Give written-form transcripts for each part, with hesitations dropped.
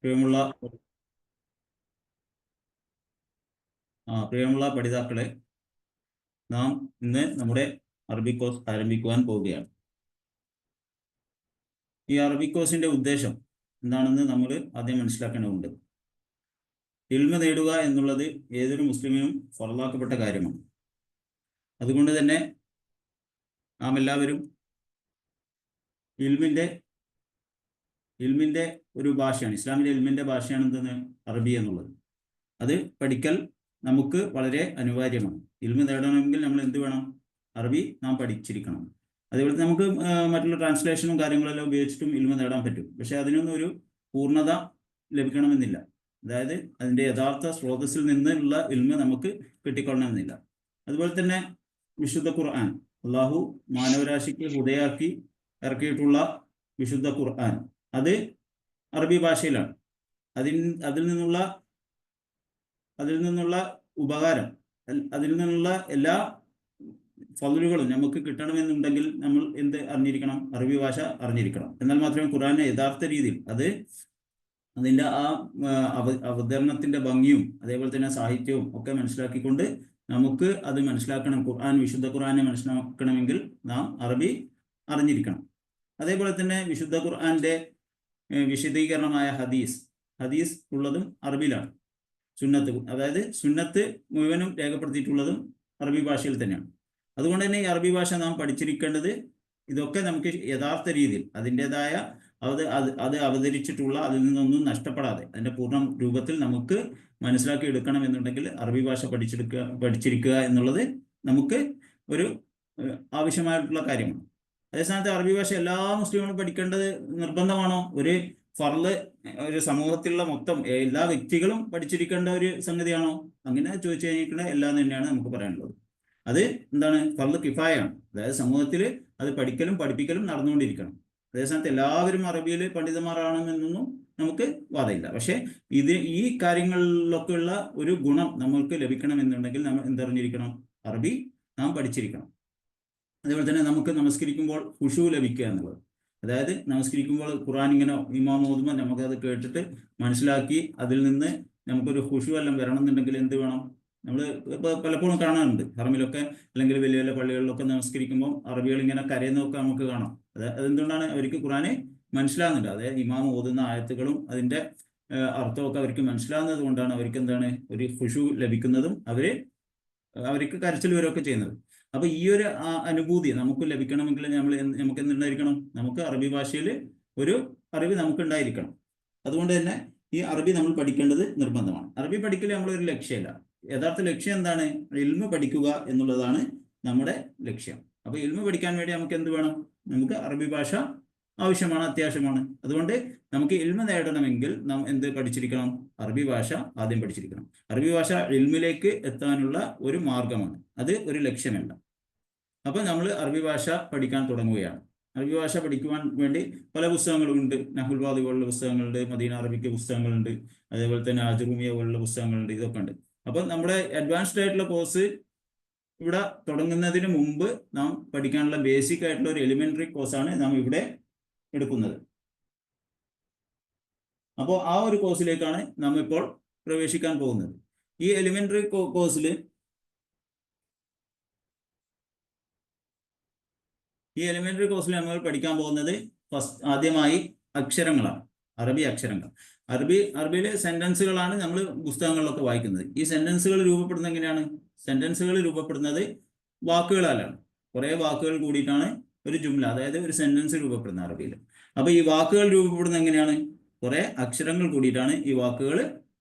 പ്രിയമുള്ള പ്രിയമുള്ള പഠിതാക്കളെ, നാം ഇന്ന് നമ്മുടെ അറബി കോഴ്സ് ആരംഭിക്കുവാൻ പോവുകയാണ്. ഈ അറബി കോഴ്സിന്റെ ഉദ്ദേശം എന്താണെന്ന് നമ്മൾ ആദ്യം മനസ്സിലാക്കേണ്ടതുണ്ട്. ഇൽമ നേടുക എന്നുള്ളത് ഏതൊരു മുസ്ലിമിനും ഫർളാക്കപ്പെട്ട കാര്യമാണ്. അതുകൊണ്ട് തന്നെ നാം എല്ലാവരും ഇൽമിന്റെ ഒരു ഭാഷയാണ്, ഇസ്ലാമിലെ ഇൽമിന്റെ ഭാഷയാണ് എന്തെന്ന് അറബി എന്നുള്ളത്. അത് പഠിക്കൽ നമുക്ക് വളരെ അനിവാര്യമാണ്. ഇൽമ നേടണമെങ്കിൽ നമ്മൾ എന്ത് വേണം? അറബി നാം പഠിച്ചിരിക്കണം. അതേപോലെ നമുക്ക് മറ്റുള്ള ട്രാൻസ്ലേഷനും കാര്യങ്ങളെല്ലാം ഉപയോഗിച്ചിട്ടും ഇൽമ നേടാൻ പറ്റും. പക്ഷെ അതിനൊന്നും ഒരു പൂർണ്ണത ലഭിക്കണമെന്നില്ല. അതായത് അതിൻ്റെ യഥാർത്ഥ സ്രോതസ്സിൽ നിന്നുള്ള ഇൽമ നമുക്ക് കിട്ടിക്കൊള്ളണമെന്നില്ല. അതുപോലെ തന്നെ വിശുദ്ധ ഖുർആൻ, അള്ളാഹു മാനവരാശിക്ക് ഹുദയാക്കി ഇറക്കിയിട്ടുള്ള വിശുദ്ധ ഖുർആൻ, അത് അറബി ഭാഷയിലാണ്. അതിൽ നിന്നുള്ള ഉപകാരം, അതിൽ നിന്നുള്ള എല്ലാ ഫളുകളും നമുക്ക് കിട്ടണമെന്നുണ്ടെങ്കിൽ നമ്മൾ എന്ത് അറിഞ്ഞിരിക്കണം? അറബി ഭാഷ അറിഞ്ഞിരിക്കണം. എന്നാൽ മാത്രമേ ഖുർആനെ യഥാർത്ഥ രീതിയിൽ അതിൻ്റെ അവതരണത്തിന്റെ ഭംഗിയും അതേപോലെ തന്നെ സാഹിത്യവും ഒക്കെ മനസ്സിലാക്കിക്കൊണ്ട് നമുക്ക് അത് മനസ്സിലാക്കണം. വിശുദ്ധ ഖുർആനെ മനസ്സിലാക്കണമെങ്കിൽ നാം അറബി അറിഞ്ഞിരിക്കണം. അതേപോലെ തന്നെ വിശുദ്ധ ഖുർആന്റെ വിശദീകരണമായ ഹദീസ് ഉള്ളതും അറബിയിലാണ്. അതായത് സുന്നത്ത് മുഴുവനും രേഖപ്പെടുത്തിയിട്ടുള്ളതും അറബി ഭാഷയിൽ തന്നെയാണ്. അതുകൊണ്ട് തന്നെ ഈ അറബി ഭാഷ നാം പഠിച്ചിരിക്കേണ്ടത്, ഇതൊക്കെ നമുക്ക് യഥാർത്ഥ രീതിയിൽ അതിൻ്റെതായ അത് അവതരിച്ചിട്ടുള്ള അതിൽ നിന്നൊന്നും നഷ്ടപ്പെടാതെ അതിൻ്റെ പൂർണ്ണ രൂപത്തിൽ നമുക്ക് മനസ്സിലാക്കി എടുക്കണം എന്നുണ്ടെങ്കിൽ അറബി ഭാഷ പഠിച്ചിരിക്കുക എന്നുള്ളത് നമുക്ക് ഒരു ആവശ്യമായിട്ടുള്ള കാര്യമാണ്. അതേസമയത്ത് അറബി ഭാഷ എല്ലാ മുസ്ലിങ്ങളും പഠിക്കേണ്ടത് നിർബന്ധമാണോ? ഒരു സമൂഹത്തിലുള്ള മൊത്തം എല്ലാ വ്യക്തികളും പഠിച്ചിരിക്കേണ്ട ഒരു സംഗതിയാണോ? അങ്ങനെ ചോദിച്ചു കഴിഞ്ഞിട്ടുള്ള എല്ലാം തന്നെയാണ് നമുക്ക് പറയാനുള്ളത്. അത് എന്താണ്? ഫർള് കിഫായാണ്. അതായത് സമൂഹത്തിൽ അത് പഠിക്കലും പഠിപ്പിക്കലും നടന്നുകൊണ്ടിരിക്കണം. അതേസമയത്ത് എല്ലാവരും അറബിയിൽ പണ്ഡിതന്മാരാണെന്നൊന്നും നമുക്ക് വാദമില്ല. പക്ഷെ ഈ കാര്യങ്ങളിലൊക്കെയുള്ള ഒരു ഗുണം നമ്മൾക്ക് ലഭിക്കണമെന്നുണ്ടെങ്കിൽ നമ്മൾ എന്തറിഞ്ഞിരിക്കണം? അറബി നാം പഠിച്ചിരിക്കണം. അതേപോലെ തന്നെ നമുക്ക് നമസ്കരിക്കുമ്പോൾ ഖുശൂ ലഭിക്കുക എന്നുള്ളത്, അതായത് നമസ്കരിക്കുമ്പോൾ ഖുർആൻ ഇങ്ങനെ ഇമാം ഓതുമ്പോൾ നമുക്കത് കേട്ടിട്ട് മനസ്സിലാക്കി അതിൽ നിന്ന് നമുക്കൊരു ഖുശൂ എല്ലാം വരണം എന്നുണ്ടെങ്കിൽ എന്ത് വേണം? നമ്മൾ ഇപ്പോൾ പലപ്പോഴും കാണാറുണ്ട് ഹറമിലൊക്കെ അല്ലെങ്കിൽ വലിയ വലിയ പള്ളികളിലൊക്കെ നമസ്കരിക്കുമ്പോൾ അറബികൾ ഇങ്ങനെ കരയുന്നതൊക്കെ നമുക്ക് കാണാം. അതെന്തുകൊണ്ടാണ്? അവർക്ക് ഖുർആനെ മനസ്സിലാകുന്നുണ്ട്. അതായത് ഇമാം ഓതുന്ന ആയത്തുകളും അതിൻ്റെ അർത്ഥമൊക്കെ അവർക്ക് മനസ്സിലാകുന്നത് കൊണ്ടാണ് അവർക്ക് എന്താണ് ഒരു ഖുശൂ ലഭിക്കുന്നതും അവർക്ക് കരച്ചിൽ വരികയൊക്കെ ചെയ്യുന്നത്. അപ്പൊ ഈ ഒരു അനുഭൂതി നമുക്ക് ലഭിക്കണമെങ്കിൽ നമുക്ക് എന്തുണ്ടായിരിക്കണം? നമുക്ക് അറബി ഭാഷയിൽ ഒരു അറിവ് നമുക്ക് ഉണ്ടായിരിക്കണം. അതുകൊണ്ട് തന്നെ ഈ അറബി നമ്മൾ പഠിക്കേണ്ടത് നിർബന്ധമാണ്. അറബി പഠിക്കൽ നമ്മളൊരു ലക്ഷ്യമല്ല. യഥാർത്ഥ ലക്ഷ്യം എന്താണ്? ഇൽമ പഠിക്കുക എന്നുള്ളതാണ് നമ്മുടെ ലക്ഷ്യം. അപ്പൊ ഇൽമ പഠിക്കാൻ വേണ്ടി നമുക്ക് എന്ത് വേണം? നമുക്ക് അറബി ഭാഷ ആവശ്യമാണ്, അത്യാവശ്യമാണ്. അതുകൊണ്ട് നമുക്ക് ഇൽമ നേടണമെങ്കിൽ നാം എന്ത് പഠിച്ചിരിക്കണം? അറബി ഭാഷ ആദ്യം പഠിച്ചിരിക്കണം. അറബി ഭാഷ ഇൽമിലേക്ക് എത്താനുള്ള ഒരു മാർഗമാണ്, അത് ഒരു ലക്ഷ്യമല്ല. അപ്പൊ നമ്മൾ അറബി ഭാഷ പഠിക്കാൻ തുടങ്ങുകയാണ്. അറബി ഭാഷ പഠിക്കുവാൻ വേണ്ടി പല പുസ്തകങ്ങളുണ്ട്. നഹുൽ വാദി പോലുള്ള പുസ്തകങ്ങളുണ്ട്, മദീന അറബിക്ക് പുസ്തകങ്ങളുണ്ട്, അതേപോലെ തന്നെ അജുറുമിയ പോലുള്ള പുസ്തകങ്ങളുണ്ട്. ഇതൊക്കെ ഉണ്ട്. അപ്പൊ നമ്മുടെ അഡ്വാൻസ്ഡ് ആയിട്ടുള്ള കോഴ്സ് ഇവിടെ തുടങ്ങുന്നതിന് മുമ്പ് നാം പഠിക്കാനുള്ള ബേസിക് ആയിട്ടുള്ള ഒരു എലിമെന്ററി കോഴ്സാണ് നാം ഇവിടെ എടുക്കുന്നത്. അപ്പോൾ ആ ഒരു കോഴ്സിലേക്കാണ് നാം ഇപ്പോൾ പ്രവേശിക്കാൻ പോകുന്നത്. ഈ എലിമെന്ററി കോഴ്സിൽ നമ്മൾ പഠിക്കാൻ പോകുന്നത് ആദ്യമായി അക്ഷരങ്ങളാണ്, അറബി അക്ഷരങ്ങൾ. അറബിയിലെ സെന്റൻസുകളാണ് നമ്മൾ പുസ്തകങ്ങളിലൊക്കെ വായിക്കുന്നത്. ഈ സെന്റൻസുകൾ രൂപപ്പെടുന്നത് എങ്ങനെയാണ്? സെന്റൻസുകൾ രൂപപ്പെടുന്നത് വാക്കുകളാലാണ്. കുറേ വാക്കുകൾ കൂടിയിട്ടാണ് ഒരു ജുംല, അതായത് ഒരു സെന്റൻസ് രൂപപ്പെടുന്നത് അറബിയിൽ. അപ്പൊ ഈ വാക്കുകൾ രൂപപ്പെടുന്നത് എങ്ങനെയാണ്? കുറെ അക്ഷരങ്ങൾ കൂടിയിട്ടാണ് ഈ വാക്കുകൾ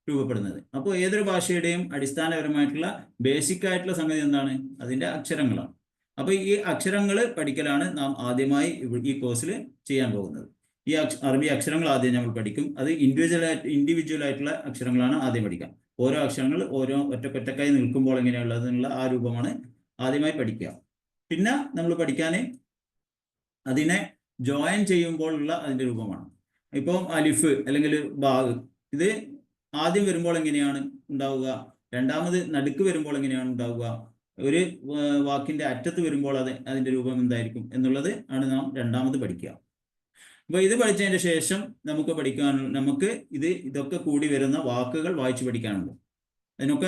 രൂപപ്പെടുന്നത്. അപ്പോൾ ഏതൊരു ഭാഷയുടെയും അടിസ്ഥാനപരമായിട്ടുള്ള ബേസിക് ആയിട്ടുള്ള സംഗതി എന്താണ്? അതിന്റെ അക്ഷരങ്ങളാണ്. അപ്പൊ ഈ അക്ഷരങ്ങൾ പഠിക്കലാണ് നാം ആദ്യമായി ഈ കോഴ്സിൽ ചെയ്യാൻ പോകുന്നത്. ഈ അറബി അക്ഷരങ്ങൾ ആദ്യം നമ്മൾ പഠിക്കും. അത് ഇൻഡിവിജ്വൽ ആയിട്ടുള്ള അക്ഷരങ്ങളാണ് ആദ്യം പഠിക്കാം. ഓരോ അക്ഷരങ്ങൾ ഓരോ ഒറ്റക്കൊറ്റക്കായി നിൽക്കുമ്പോൾ എങ്ങനെയുള്ളതെന്നുള്ള ആ രൂപമാണ് ആദ്യമായി പഠിക്കുക. പിന്നെ നമ്മൾ പഠിക്കാൻ അതിനെ ജോയിൻ ചെയ്യുമ്പോഴുള്ള അതിന്റെ രൂപമാണ്. ഇപ്പോൾ അലിഫ് അല്ലെങ്കിൽ ബാഗ്, ഇത് ആദ്യം വരുമ്പോൾ എങ്ങനെയാണ് ഉണ്ടാവുക? രണ്ടാമത് നടുക്ക് വരുമ്പോൾ എങ്ങനെയാണ് ഉണ്ടാവുക? ഒരു വാക്കിന്റെ അറ്റത്ത് വരുമ്പോൾ അതിന്റെ രൂപം എന്തായിരിക്കും എന്നുള്ളത് ആണ് നാം രണ്ടാമത് പഠിക്കുക. അപ്പോൾ ഇത് പഠിച്ചതിന് ശേഷം നമുക്ക് ഇതൊക്കെ കൂടി വരുന്ന വാക്കുകൾ വായിച്ചു പഠിക്കാനുണ്ട്.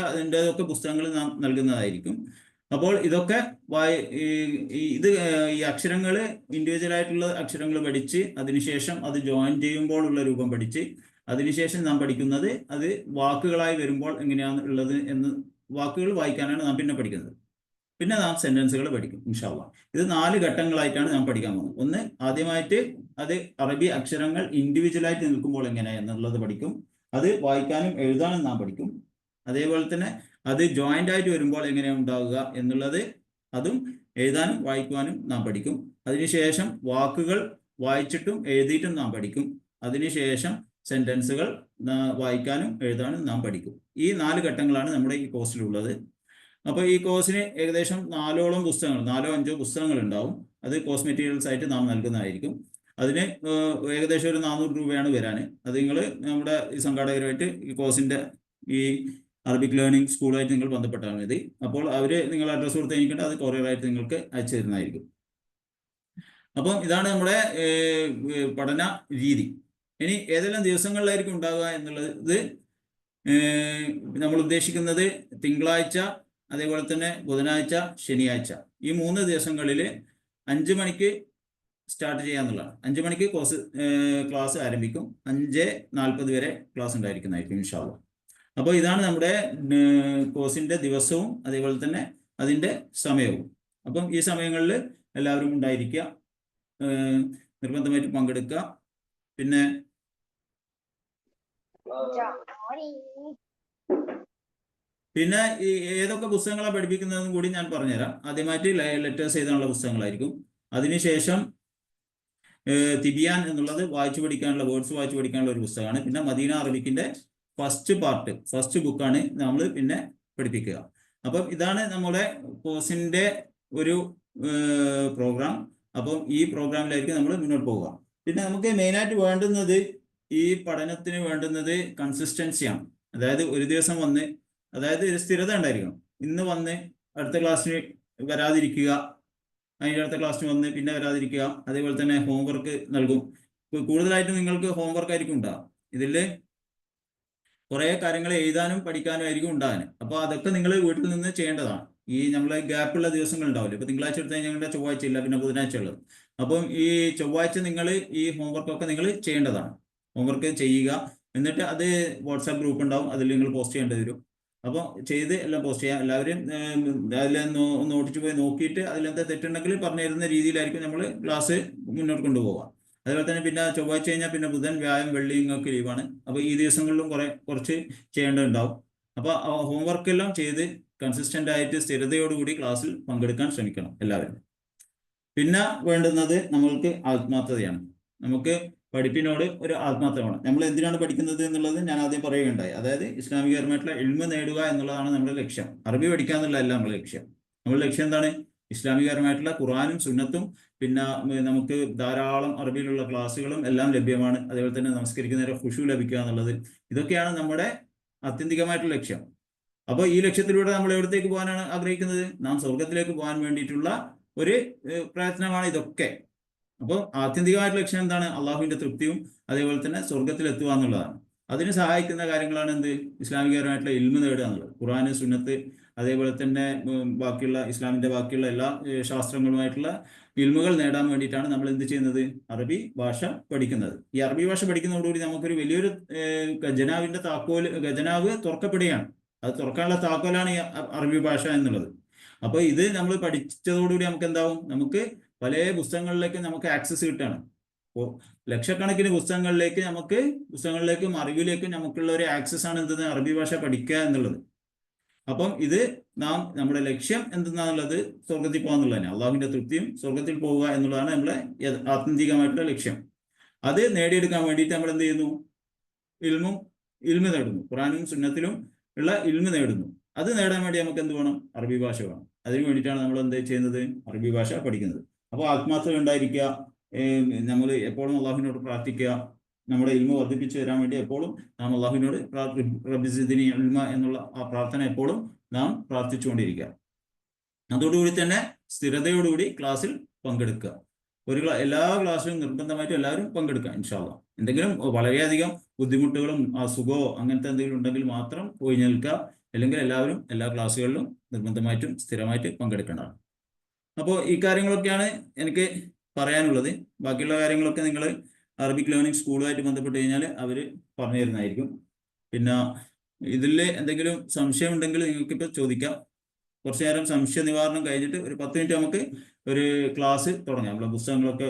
അതിൻ്റെതൊക്കെ പുസ്തകങ്ങൾ നാം നൽകുന്നതായിരിക്കും. അപ്പോൾ ഇതൊക്കെ ഈ അക്ഷരങ്ങൾ ഇൻഡിവിജ്വൽ ആയിട്ടുള്ള അക്ഷരങ്ങൾ പഠിച്ച് അതിനുശേഷം അത് ജോയിൻ ചെയ്യുമ്പോൾ ഉള്ള രൂപം പഠിച്ച് അതിനുശേഷം നാം പഠിക്കുന്നത് അത് വാക്കുകളായി വരുമ്പോൾ എങ്ങനെയാണ് ഉള്ളത് എന്ന് വാക്കുകൾ വായിക്കാനാണ് നാം പിന്നെ പഠിക്കുന്നത്. പിന്നെ നാം സെന്റൻസുകൾ പഠിക്കും ഇൻഷാ അല്ലാഹ്. ഇത് 4 ഘട്ടങ്ങളായിട്ടാണ് നാം പഠിക്കാൻ പോകുന്നത്. ഒന്ന്, ആദ്യമായിട്ട് അത് അറബി അക്ഷരങ്ങൾ ഇൻഡിവിജ്വലായിട്ട് നിൽക്കുമ്പോൾ എങ്ങനെയാണ് എന്നുള്ളത് പഠിക്കും. അത് വായിക്കാനും എഴുതാനും നാം പഠിക്കും. അതേപോലെ തന്നെ അത് ജോയിന്റ് ആയിട്ട് വരുമ്പോൾ എങ്ങനെയാണ് ഉണ്ടാവുക എന്നുള്ളത് അതും എഴുതാനും വായിക്കുവാനും നാം പഠിക്കും. അതിനുശേഷം വാക്കുകൾ വായിച്ചിട്ടും എഴുതിയിട്ടും നാം പഠിക്കും. അതിനുശേഷം സെന്റൻസുകൾ വായിക്കാനും എഴുതാനും നാം പഠിക്കും. ഈ 4 ഘട്ടങ്ങളാണ് നമ്മുടെ ഈ കോഴ്സിലുള്ളത്. അപ്പോൾ ഈ കോഴ്സിന് ഏകദേശം 4ഓളം പുസ്തകങ്ങൾ, 4-5 പുസ്തകങ്ങൾ ഉണ്ടാവും. അത് കോഴ്സ് മെറ്റീരിയൽസ് ആയിട്ട് നാം നൽകുന്നതായിരിക്കും. അതിന് ഏകദേശം ഒരു 400 രൂപയാണ് വരാൻ. അത് നിങ്ങൾ നമ്മുടെ ഈ സംഘാടകരുമായിട്ട് ഈ കോഴ്സിന്റെ ഈ അറബിക് ലേണിംഗ് സ്കൂളുമായിട്ട് നിങ്ങൾ ബന്ധപ്പെട്ടാൽ മതി. അപ്പോൾ അവർ നിങ്ങൾ അഡ്രസ്സ് കൊടുത്ത് കഴിഞ്ഞിട്ട് അത് കൊറിയറായിട്ട് നിങ്ങൾക്ക് അയച്ചു തരുന്നതായിരിക്കും. അപ്പം ഇതാണ് നമ്മുടെ പഠന രീതി. ഇനി ഏതെല്ലാം ദിവസങ്ങളിലായിരിക്കും ഉണ്ടാവുക എന്നുള്ളത് നമ്മൾ ഉദ്ദേശിക്കുന്നത് തിങ്കളാഴ്ച, അതേപോലെ തന്നെ ബുധനാഴ്ച, ശനിയാഴ്ച, ഈ 3 ദിവസങ്ങളിൽ 5 മണിക്ക് സ്റ്റാർട്ട് ചെയ്യാന്നുള്ളതാണ്. 5 മണിക്ക് ക്ലാസ് ആരംഭിക്കും. 5:40 വരെ ക്ലാസ് ഉണ്ടായിരിക്കുന്നതായിരിക്കും ഇൻഷാ അല്ലാഹ്. അപ്പോൾ ഇതാണ് നമ്മുടെ കോഴ്സിന്റെ ദിവസവും അതേപോലെ തന്നെ അതിന്റെ സമയവും. അപ്പം ഈ സമയങ്ങളിൽ എല്ലാവരും ഉണ്ടായിരിക്കുക, നിർബന്ധമായിട്ട് പങ്കെടുക്കുക. പിന്നെ ഈ ഏതൊക്കെ പുസ്തകങ്ങളാണ് പഠിപ്പിക്കുന്നതെന്നും കൂടി ഞാൻ പറഞ്ഞുതരാം. ആദ്യമായിട്ട് ലെറ്റേഴ്സ് എഴുതാനുള്ള പുസ്തകങ്ങളായിരിക്കും. അതിനുശേഷം തിബിയാൻ എന്നുള്ളത് വായിച്ചു പഠിക്കാനുള്ള, വേർഡ്സ് വായിച്ചു പഠിക്കാനുള്ള ഒരു പുസ്തകമാണ്. പിന്നെ മദീന അറബിക്കിന്റെ ഫസ്റ്റ് ബുക്കാണ് നമ്മൾ പിന്നെ പഠിപ്പിക്കുക. അപ്പം ഇതാണ് നമ്മുടെ കോഴ്സിന്റെ ഒരു പ്രോഗ്രാം. അപ്പം ഈ പ്രോഗ്രാമിലായിരിക്കും നമ്മൾ മുന്നോട്ട് പോവുക. പിന്നെ നമുക്ക് മെയിനായിട്ട് വേണ്ടുന്നത്, ഈ പഠനത്തിന് വേണ്ടുന്നത് കൺസിസ്റ്റൻസിയാണ്. അതായത് ഒരു ദിവസം വന്ന്, അതായത് ഒരു സ്ഥിരത ഉണ്ടായിരിക്കണം. ഇന്ന് വന്ന് അടുത്ത ക്ലാസ്സിന് വരാതിരിക്കുക, അതിൻ്റെ അടുത്ത ക്ലാസ്സിന് വന്ന് പിന്നെ വരാതിരിക്കുക. അതേപോലെ തന്നെ ഹോംവർക്ക് നൽകും. കൂടുതലായിട്ടും നിങ്ങൾക്ക് ഹോംവർക്ക് ആയിരിക്കും ഉണ്ടാകും. ഇതിൽ കുറേ കാര്യങ്ങൾ എഴുതാനും പഠിക്കാനും ആയിരിക്കും ഉണ്ടാകാൻ. അപ്പോൾ അതൊക്കെ നിങ്ങൾ വീട്ടിൽ നിന്ന് ചെയ്യേണ്ടതാണ്. ഈ നമ്മളെ ഗ്യാപ്പുള്ള ദിവസങ്ങൾ ഉണ്ടാവില്ല. ഇപ്പോൾ തിങ്കളാഴ്ച എടുത്ത് കഴിഞ്ഞാൽ ഞങ്ങളുടെ ചൊവ്വാഴ്ച ഇല്ല, പിന്നെ ബുധനാഴ്ച ഉള്ളത്. അപ്പം ഈ ചൊവ്വാഴ്ച നിങ്ങൾ ഈ ഹോംവർക്കൊക്കെ നിങ്ങൾ ചെയ്യേണ്ടതാണ്. ഹോംവർക്ക് ചെയ്യുക. എന്നിട്ട് അത് വാട്സാപ്പ് ഗ്രൂപ്പ് ഉണ്ടാവും, അതിൽ നിങ്ങൾ പോസ്റ്റ് ചെയ്യേണ്ടി വരും. അപ്പോൾ ചെയ്ത് എല്ലാം പോസ്റ്റ് ചെയ്യാം. എല്ലാവരും അതിലൊന്ന് നോട്ടിച്ച് പോയി നോക്കിയിട്ട് അതിലെന്താ തെറ്റുണ്ടെങ്കിൽ പറഞ്ഞു തരുന്ന രീതിയിലായിരിക്കും നമ്മൾ ക്ലാസ് മുന്നോട്ട് കൊണ്ടുപോകുക. അതുപോലെ തന്നെ പിന്നെ ചൊവ്വാഴ്ച കഴിഞ്ഞാൽ പിന്നെ ബുധൻ, വ്യാഴം, വെള്ളി നിങ്ങൾക്ക് ലീവാണ്. അപ്പോൾ ഈ ദിവസങ്ങളിലും കുറച്ച് ചെയ്യേണ്ടതുണ്ടാവും. അപ്പോൾ ഹോംവർക്ക് എല്ലാം ചെയ്ത് കൺസിസ്റ്റന്റ് ആയിട്ട് സ്ഥിരതയോടുകൂടി ക്ലാസ്സിൽ പങ്കെടുക്കാൻ ശ്രമിക്കണം എല്ലാവരും. പിന്നെ വേണ്ടുന്നത് നമ്മൾക്ക് ആത്മാർത്ഥതയാണ്. നമുക്ക് പഠിപ്പിനോട് ഒരു ആത്മാർത്ഥത വേണം. നമ്മൾ എന്തിനാണ് പഠിക്കുന്നത് എന്നുള്ളത് ഞാൻ ആദ്യം പറയുകയുണ്ടായി. അതായത് ഇസ്ലാമികപരമായിട്ടുള്ള ഇൽമ നേടുക എന്നുള്ളതാണ് നമ്മുടെ ലക്ഷ്യം. അറബി പഠിക്കുക എന്നുള്ളതല്ല നമ്മുടെ ലക്ഷ്യം. നമ്മുടെ ലക്ഷ്യം എന്താണ്? ഇസ്ലാമികപരമായിട്ടുള്ള ഖുർആനും സുന്നത്തും, പിന്നെ നമുക്ക് ധാരാളം അറബിയിലുള്ള ക്ലാസ്സുകളും എല്ലാം ലഭ്യമാണ്. അതേപോലെ തന്നെ നമസ്കരിക്കുന്നവരെ ഖുശൂ ലഭിക്കുക എന്നുള്ളത്, ഇതൊക്കെയാണ് നമ്മുടെ ആത്യന്തികമായിട്ടുള്ള ലക്ഷ്യം. അപ്പോൾ ഈ ലക്ഷ്യത്തിലൂടെ നമ്മൾ എവിടത്തേക്ക് പോകാനാണ് ആഗ്രഹിക്കുന്നത്? നാം സ്വർഗത്തിലേക്ക് പോകാൻ വേണ്ടിയിട്ടുള്ള ഒരു പ്രയത്നമാണ് ഇതൊക്കെ. അപ്പോൾ ആത്യന്തികമായിട്ടുള്ള ലക്ഷ്യം എന്താണ്? അള്ളാഹുവിന്റെ തൃപ്തിയും അതേപോലെ തന്നെ സ്വർഗത്തിലെത്തുക എന്നുള്ളതാണ്. അതിന് സഹായിക്കുന്ന കാര്യങ്ങളാണ് എന്ത്? ഇസ്ലാമികപരമായിട്ടുള്ള ഇൽമ നേടുക എന്നുള്ളത്. ഖുർആന്, സുന്നത്ത്, അതേപോലെ തന്നെ ബാക്കിയുള്ള ഇസ്ലാമിന്റെ ബാക്കിയുള്ള എല്ലാ ശാസ്ത്രങ്ങളുമായിട്ടുള്ള ഇൽമുകൾ നേടാൻ വേണ്ടിയിട്ടാണ് നമ്മൾ എന്ത് ചെയ്യുന്നത്? അറബി ഭാഷ പഠിക്കുന്നത്. ഈ അറബി ഭാഷ പഠിക്കുന്നതോടുകൂടി നമുക്കൊരു വലിയൊരു ഖജനാവ് തുറക്കപ്പെടുകയാണ്. അത് തുറക്കാനുള്ള താക്കോലാണ് ഈ അറബി ഭാഷ എന്നുള്ളത്. അപ്പോൾ ഇത് നമ്മൾ പഠിച്ചതോടുകൂടി നമുക്ക് എന്താവും? നമുക്ക് പല പുസ്തകങ്ങളിലേക്ക് നമുക്ക് ആക്സസ് കിട്ടുകയാണ്. അപ്പോൾ ലക്ഷക്കണക്കിന് പുസ്തകങ്ങളിലേക്കും അറിവിലേക്കും നമുക്കുള്ള ഒരു ആക്സസ് ആണ് എന്തെന്ന്? അറബി ഭാഷ പഠിക്കുക എന്നുള്ളത്. അപ്പം ഇത് നമ്മുടെ ലക്ഷ്യം എന്തെന്നാണുള്ളത്? സ്വർഗത്തിൽ പോകുക എന്നുള്ളതാണ്. അള്ളാഹുവിന്റെ തൃപ്തിയും സ്വർഗത്തിൽ പോവുക എന്നുള്ളതാണ് നമ്മളെ ആത്യന്തികമായിട്ടുള്ള ലക്ഷ്യം. അത് നേടിയെടുക്കാൻ വേണ്ടിയിട്ട് നമ്മൾ എന്ത് ചെയ്യുന്നു? ഇൽമ നേടുന്നു. ഖുർആനും സുന്നത്തിലും ഉള്ള ഇൽമ നേടുന്നു. അത് നേടാൻ വേണ്ടി നമുക്ക് എന്ത് വേണം? അറബി ഭാഷ വേണം. അതിനു വേണ്ടിയിട്ടാണ് നമ്മൾ എന്ത് ചെയ്യുന്നത്? അറബി ഭാഷ പഠിക്കുന്നത്. അപ്പോൾ ആത്മാർത്ഥത ഉണ്ടായിരിക്കുക. നമ്മൾ എപ്പോഴും അള്ളാഹുവിനോട് പ്രാർത്ഥിക്കുക. നമ്മുടെ ഇൽമ വർദ്ധിപ്പിച്ചു തരാൻ വേണ്ടി എപ്പോഴും നാം അള്ളാഹുവിനോട് റബ്ബി സിദ്നി ഇൽമ എന്നുള്ള ആ പ്രാർത്ഥന എപ്പോഴും നാം പ്രാർത്ഥിച്ചുകൊണ്ടിരിക്കുക. അതോടുകൂടി തന്നെ സ്ഥിരതയോടുകൂടി ക്ലാസ്സിൽ പങ്കെടുക്കുക. എല്ലാ ക്ലാസ്സിലും നിർബന്ധമായിട്ടും എല്ലാവരും പങ്കെടുക്കാം ഇൻഷാ അള്ളാ. എന്തെങ്കിലും വളരെയധികം ബുദ്ധിമുട്ടുകളും അസുഖമോ അങ്ങനത്തെ എന്തെങ്കിലും ഉണ്ടെങ്കിൽ മാത്രം ഒഴിഞ്ഞു നിൽക്കുക. അല്ലെങ്കിൽ എല്ലാവരും എല്ലാ ക്ലാസ്സുകളിലും നിർബന്ധമായിട്ടും സ്ഥിരമായിട്ട് പങ്കെടുക്കേണ്ടതാണ്. അപ്പോൾ ഈ കാര്യങ്ങളൊക്കെയാണ് എനിക്ക് പറയാനുള്ളത്. ബാക്കിയുള്ള കാര്യങ്ങളൊക്കെ നിങ്ങൾ അറബിക് ലേണിംഗ് സ്കൂളുമായിട്ട് ബന്ധപ്പെട്ട് കഴിഞ്ഞാൽ അവർ പറഞ്ഞു തരുന്നതായിരിക്കും. പിന്നെ ഇതിൽ എന്തെങ്കിലും സംശയം ഉണ്ടെങ്കിൽ നിങ്ങൾക്കിപ്പോൾ ചോദിക്കാം. കുറച്ചു നേരം സംശയ നിവാരണം കഴിഞ്ഞിട്ട് ഒരു 10 മിനിറ്റ് നമുക്ക് ഒരു ക്ലാസ് തുടങ്ങാം. നമ്മുടെ പുസ്തകങ്ങളൊക്കെ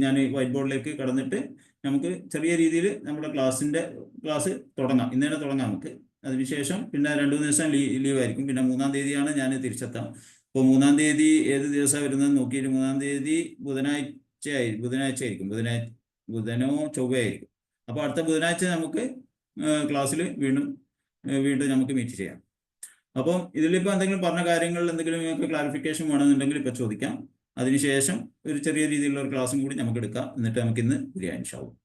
ഞാൻ വൈറ്റ് ബോർഡിലേക്ക് കടന്നിട്ട് നമുക്ക് ചെറിയ രീതിയിൽ നമ്മുടെ ക്ലാസ് തുടങ്ങാം. ഇന്ന് തന്നെ തുടങ്ങാം നമുക്ക്. അതിനുശേഷം പിന്നെ 2-3 ദിവസം ലീവ് ആയിരിക്കും. പിന്നെ 3-ാം തീയതിയാണ് ഞാൻ തിരിച്ചെത്താം. അപ്പോൾ 3-ാം തീയതി ഏത് ദിവസമാണ് വരുന്നത് നോക്കിയിട്ട് 3-ാം തീയതി ബുധനാഴ്ച ആയിരിക്കും. ബുധനോ ചൊവ്വയായിരിക്കും. അപ്പോൾ അടുത്ത ബുധനാഴ്ച നമുക്ക് ക്ലാസ്സിൽ വീണ്ടും നമുക്ക് മീറ്റ് ചെയ്യാം. അപ്പം ഇതിലിപ്പോൾ എന്തെങ്കിലും പറഞ്ഞ കാര്യങ്ങളിൽ എന്തെങ്കിലും നിങ്ങൾക്ക് ക്ലാരിഫിക്കേഷൻ വേണമെന്നുണ്ടെങ്കിൽ ഇപ്പോൾ ചോദിക്കാം. അതിനുശേഷം ഒരു ചെറിയ രീതിയിലുള്ള ഒരു ക്ലാസ്സും കൂടി നമുക്ക് എടുക്കാം. എന്നിട്ട് നമുക്ക് ഇന്ന് പിരിയാം ഇൻഷാ അല്ലാഹ്.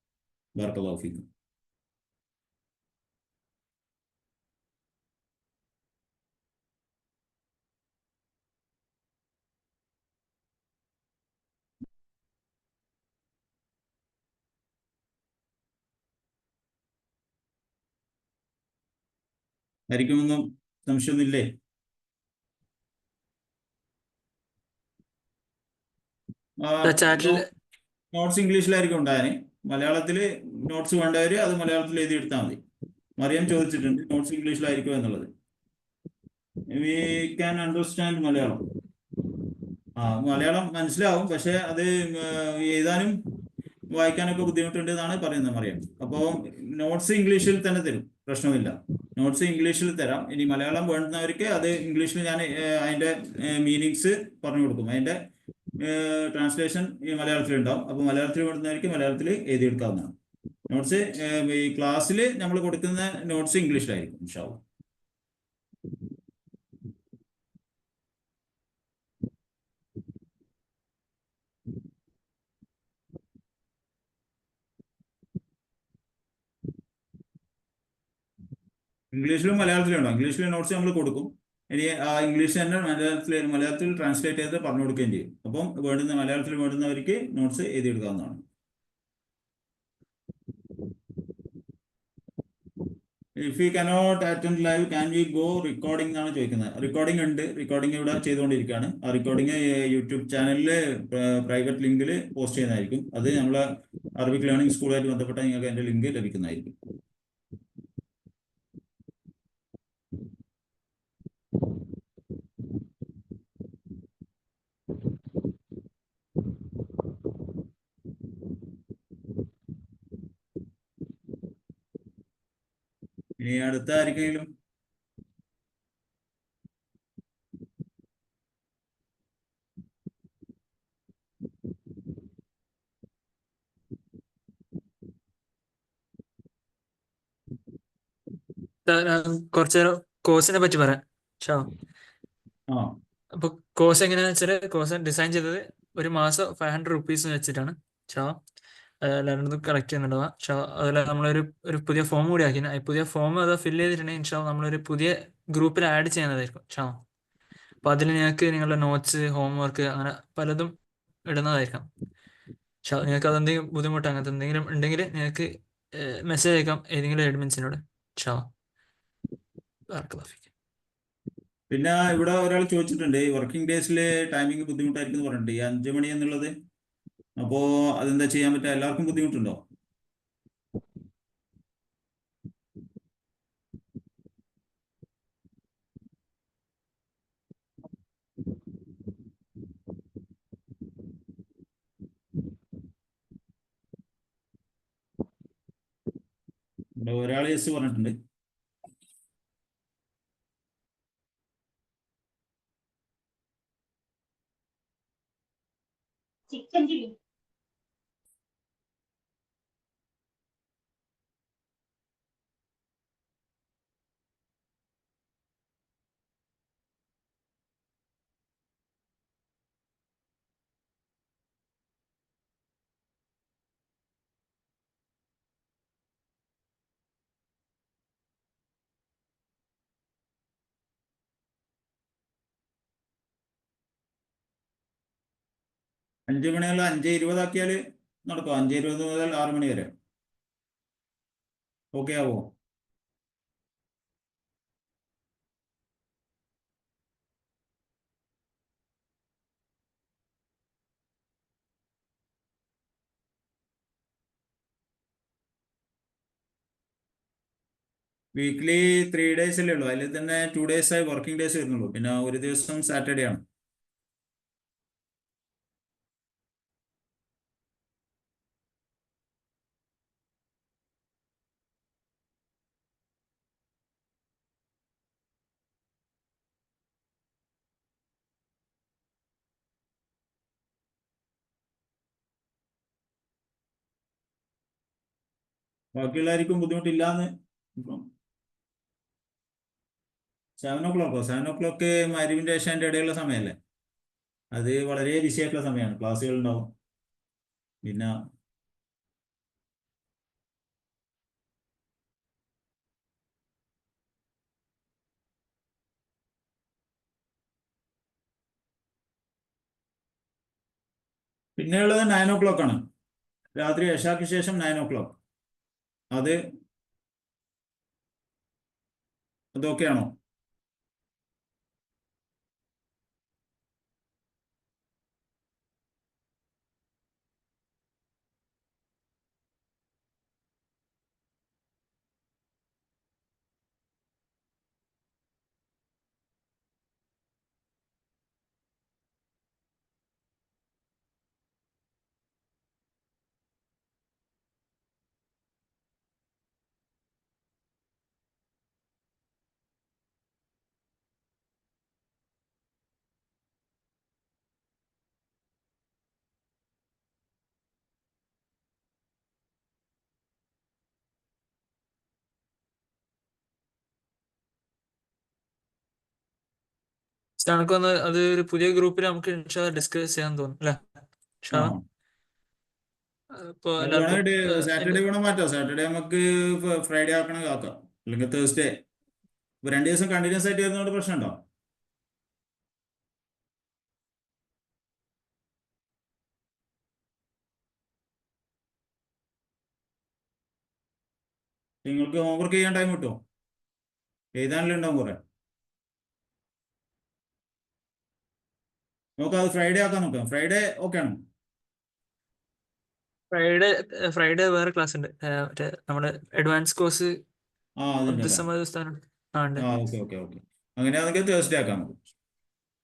ബറക്കല്ലാഹു ഫീക്കും. ആയിരിക്കുമൊന്നും സംശയമൊന്നുമില്ലേ? ചാറ്റിൽ നോട്ട്സ് ഇംഗ്ലീഷിലായിരിക്കും ഉണ്ടാകാൻ. മലയാളത്തിൽ നോട്ട്സ് വേണ്ടവർ അത് മലയാളത്തിൽ എഴുതി എടുത്താൽ മതി. മറിയം ചോദിച്ചിട്ടുണ്ട് നോട്ട്സ് ഇംഗ്ലീഷിലായിരിക്കും എന്നുള്ളത്. We can understand Malayalam. Malayalam മനസ്സിലാവും, പക്ഷെ അത് എഴുതാനും വായിക്കാനൊക്കെ ബുദ്ധിമുട്ടുണ്ട് എന്നാണ് പറയുന്നത് മറിയം. അപ്പോൾ നോട്ട്സ് ഇംഗ്ലീഷിൽ തന്നെ തരും, പ്രശ്നമില്ല. നോട്ട്സ് ഇംഗ്ലീഷിൽ തരാം. ഇനി മലയാളം വേണ്ടുന്നവർക്ക് അത് ഇംഗ്ലീഷിൽ ഞാൻ അതിൻ്റെ മീനിങ്സ് പറഞ്ഞു കൊടുക്കും. അതിൻ്റെ ട്രാൻസ്ലേഷൻ ഈ മലയാളത്തിലുണ്ടാവും. അപ്പോൾ മലയാളത്തിൽ വേണ്ടുന്നവർക്ക് മലയാളത്തിൽ എഴുതിയെടുക്കാവുന്നതാണ്. നോട്ട്സ് ഈ ക്ലാസ്സിൽ നമ്മൾ കൊടുക്കുന്ന നോട്ട്സ് ഇംഗ്ലീഷിലായിരിക്കും ഇൻഷാ അല്ലാഹ്. ഇംഗ്ലീഷിലും മലയാളത്തിലും ഉണ്ടാവും. ഇംഗ്ലീഷിലെ നോട്ട്സ് നമ്മൾ കൊടുക്കും. ഇനി ആ ഇംഗ്ലീഷ് തന്നെ മലയാളത്തിൽ ട്രാൻസ്ലേറ്റ് ചെയ്ത് പറഞ്ഞു കൊടുക്കുകയും ചെയ്യും. അപ്പം മലയാളത്തിൽ വേണ്ടുന്നവർക്ക് നോട്ട്സ് എഴുതിയെടുക്കാവുന്നതാണ്. If you cannot attend live can we go recording എന്നാണ് ചോദിക്കുന്നത്. റെക്കോർഡിംഗ് ഉണ്ട്. റെക്കോർഡിംഗ് ഇവിടെ ചെയ്തുകൊണ്ടിരിക്കുകയാണ്. ആ റെക്കോർഡിംഗ് യൂട്യൂബ് ചാനലിൽ പ്രൈവറ്റ് ലിങ്കിൽ പോസ്റ്റ് ചെയ്യുന്നതായിരിക്കും. അത് നമ്മളെ അറബിക് ലേണിംഗ് സ്കൂളുമായിട്ട് ബന്ധപ്പെട്ട നിങ്ങൾക്ക് അതിൻ്റെ ലിങ്ക് ലഭിക്കുന്നതായിരിക്കും. ഇനി അടുത്ത ആർക്കെങ്കിലും കുറച്ച് കോഴ്സിനെ പറ്റി പറയാം. ആ അപ്പൊ കോഴ്സ് എങ്ങനെയാണെന്ന് വെച്ചാൽ കോഴ്സ് ഡിസൈൻ ചെയ്തത് ഒരു മാസം 500 റുപ്പീസ് വെച്ചിട്ടാണ്. എല്ലാവരും കളക്ട് ചെയ്യുന്നുണ്ടാവുക. അതിൽ ഒരു പുതിയ ഫോം കൂടി ആക്കി. പുതിയ ഫോം അത് ഫില്ല് ചെയ്തിട്ടുണ്ടെങ്കിൽ നമ്മളൊരു പുതിയ ഗ്രൂപ്പിൽ ആഡ് ചെയ്യുന്നതായിരിക്കും. അപ്പൊ അതിൽ നിങ്ങളുടെ നോട്ട്സ്, ഹോംവർക്ക് അങ്ങനെ പലതും ഇടുന്നതായിരിക്കാം. നിങ്ങൾക്ക് അതെന്തെങ്കിലും ബുദ്ധിമുട്ട് അങ്ങനത്തെ എന്തെങ്കിലും ഉണ്ടെങ്കിൽ നിങ്ങൾക്ക് മെസ്സേജ് അയക്കാം ഏതെങ്കിലും അഡ്മിൻസിനോട്. പിന്നെ ഇവിടെ ഒരാൾ ചോദിച്ചിട്ടുണ്ട് വർക്കിംഗ് ഡേയ്സിൽ ടൈമിംഗ് ബുദ്ധിമുട്ടായിരിക്കും എന്ന് പറഞ്ഞിട്ടുണ്ട്. ഈ 5 മണി എന്നുള്ളത് അപ്പോൾ അതെന്താ ചെയ്യാൻ പറ്റുക? എല്ലാവർക്കും ബുദ്ധിമുട്ടുണ്ടോ? ഒരാൾ യെസ് പറഞ്ഞിട്ടുണ്ട്. ചിക്കൻ ചില്ലി 5 മണിയുള്ള 5:20 നടക്കും. 5:20 മുതൽ 6 മണി വരെ. ഓക്കെ ആവോ? വീക്ക്ലി 3 ഡേയ്സ് അല്ലേ ഉള്ളൂ. അതിൽ തന്നെ 2 ഡേയ്സ് വർക്കിംഗ് ഡേയ്സ് വരുന്നുള്ളൂ. പിന്നെ ഒരു ദിവസം സാറ്റർഡേ ആണ്. ബാക്കിയുള്ളവർക്കും ബുദ്ധിമുട്ടില്ലാന്ന്. ഇപ്പം 7 o'clock 7 o'clock മഗ്‌രിബിന്റെ ഏഷാന്റെ ഇടയിലുള്ള സമയമല്ലേ. അത് വളരെ ബിസി ആയിട്ടുള്ള സമയമാണ്. ക്ലാസ്സുകൾ ഉണ്ടാവും. പിന്നെ പിന്നെയുള്ളത് 9 o'clock ആണ്. രാത്രി ഏഷാക്ക് ശേഷം 9 o'clock. അത് അതൊക്കെയാണോ? നമുക്ക് വന്ന് അത് ഒരു പുതിയ ഗ്രൂപ്പിൽ നമുക്ക് ഡിസ്കസ് ചെയ്യാൻ തോന്നും അല്ലേ? ആ, ഇപ്പോൾ അത് എല്ലാവർക്കും വേണമെങ്കിൽ സാറ്റർഡേ വേണം മാറ്റാം. സാറ്റർഡേ നമുക്ക് ഫ്രൈഡേ ആക്കണമെങ്കിൽ ആക്കാം. അല്ലെങ്കിൽ തേഴ്സ്ഡേ. ഇപ്പൊ 2 ദിവസം കണ്ടിന്യൂസ് ആയിട്ട് വരുന്നതുകൊണ്ട് പ്രശ്നമുണ്ടോ? നിങ്ങൾക്ക് ഹോംവർക്ക് ചെയ്യാൻ ടൈം കിട്ടുമോ? എഴുതാനുള്ള ഉണ്ടാവും കുറെ. നോക്കാം, അത് ഫ്രൈഡേ ആക്കാൻ നോക്കാം. ഫ്രൈഡേ ഓക്കെ ആണോ? ഫ്രൈഡേ ഫ്രൈഡേ വേറെ ക്ലാസ് ഉണ്ട്. മറ്റേ നമ്മുടെ അഡ്വാൻസ് കോഴ്സ് ആ, അതുണ്ടല്ലേ. ഡിസംബർ ദിവസമാണ്. ആ ഉണ്ട്. ആ, ഓക്കെ ഓക്കെ ഓക്കെ. അങ്ങനെയാണെങ്കിൽ തേഴ്സ്ഡേ ആക്കാം നമുക്ക്.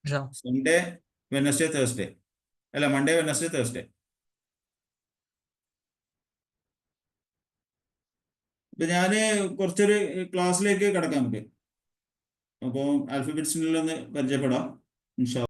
ഷാ. Sunday, Wednesday, Thursday. അല്ല, മൺഡേ, വെനസ്ഡേ, തേഴ്സ്ഡേ. ഇപ്പൊ ഞാന് കുറച്ചൊരു ക്ലാസ്സിലേക്ക് കിടക്കാം നമുക്ക്. അപ്പോൾ ആൽഫബറ്റ്സിനുള്ള ഒന്ന് പരിചയപ്പെടാം. ഇൻഷാ